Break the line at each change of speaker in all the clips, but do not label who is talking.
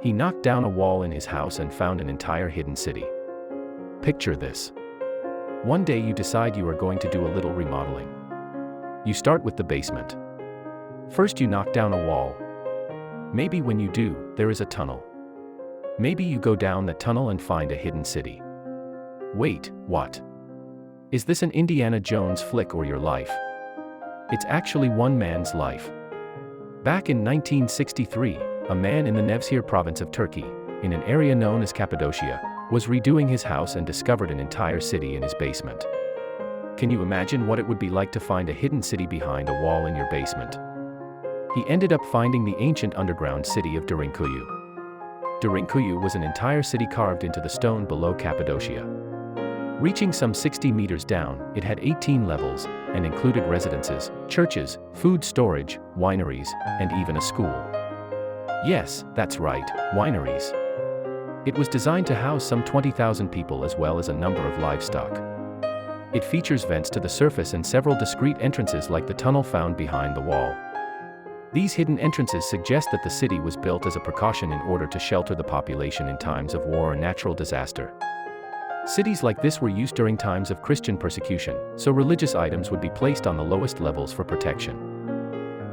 He knocked down a wall in his house and found an entire hidden city. Picture this. One day you decide you are going to do a little remodeling. You start with the basement. First you knock down a wall. Maybe when you do, there is a tunnel. Maybe you go down that tunnel and find a hidden city. Wait, what? Is this an Indiana Jones flick or your life? It's actually one man's life. Back in 1963, a man in the Nevşehir province of Turkey, in an area known as Cappadocia, was redoing his house and discovered an entire city in his basement. Can you imagine what it would be like to find a hidden city behind a wall in your basement? He ended up finding the ancient underground city of Derinkuyu. Derinkuyu was an entire city carved into the stone below Cappadocia. Reaching some 60 meters down, it had 18 levels, and included residences, churches, food storage, wineries, and even a school. Yes, that's right, wineries. It was designed to house some 20,000 people as well as a number of livestock. It features vents to the surface and several discrete entrances like the tunnel found behind the wall. These hidden entrances suggest that the city was built as a precaution in order to shelter the population in times of war or natural disaster. Cities like this were used during times of Christian persecution, so religious items would be placed on the lowest levels for protection.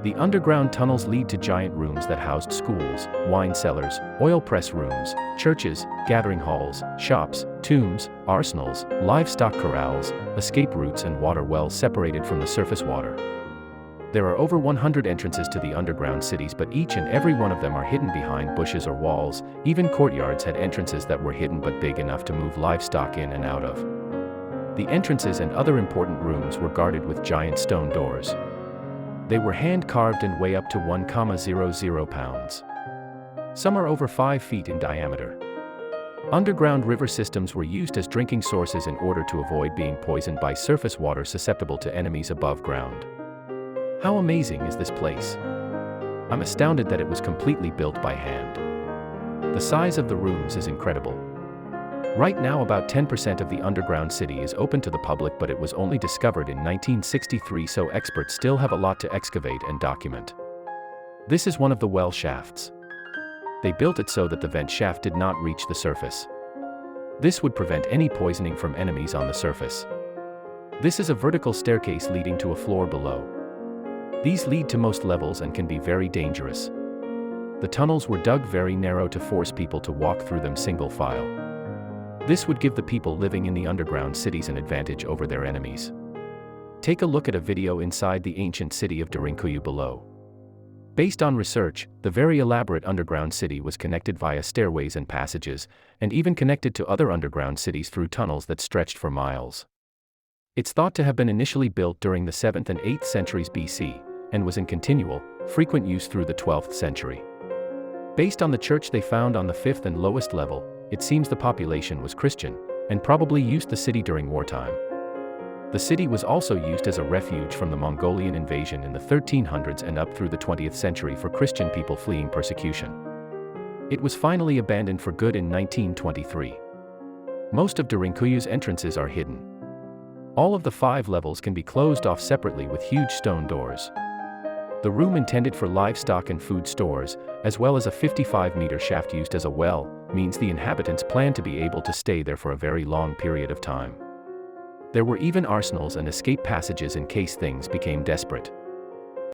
The underground tunnels lead to giant rooms that housed schools, wine cellars, oil press rooms, churches, gathering halls, shops, tombs, arsenals, livestock corrals, escape routes and water wells separated from the surface water. There are over 100 entrances to the underground cities, but each and every one of them are hidden behind bushes or walls. Even courtyards had entrances that were hidden but big enough to move livestock in and out of. The entrances and other important rooms were guarded with giant stone doors. They were hand-carved and weigh up to 1,00 pounds. Some are over 5 feet in diameter. Underground river systems were used as drinking sources in order to avoid being poisoned by surface water susceptible to enemies above ground. How amazing is this place? I'm astounded that it was completely built by hand. The size of the rooms is incredible. Right now about 10% of the underground city is open to the public, but it was only discovered in 1963, so experts still have a lot to excavate and document. This is one of the well shafts. They built it so that the vent shaft did not reach the surface. This would prevent any poisoning from enemies on the surface. This is a vertical staircase leading to a floor below. These lead to most levels and can be very dangerous. The tunnels were dug very narrow to force people to walk through them single file. This would give the people living in the underground cities an advantage over their enemies. Take a look at a video inside the ancient city of Derinkuyu below. Based on research, the very elaborate underground city was connected via stairways and passages, and even connected to other underground cities through tunnels that stretched for miles. It's thought to have been initially built during the 7th and 8th centuries BC, and was in continual, frequent use through the 12th century. Based on the church they found on the 5th and lowest level, it seems the population was Christian, and probably used the city during wartime. The city was also used as a refuge from the Mongolian invasion in the 1300s and up through the 20th century for Christian people fleeing persecution. It was finally abandoned for good in 1923. Most of Derinkuyu's entrances are hidden. All of the 5 levels can be closed off separately with huge stone doors. The room intended for livestock and food stores, as well as a 55-meter shaft used as a well, means the inhabitants plan to be able to stay there for a very long period of time. There were even arsenals and escape passages in case things became desperate.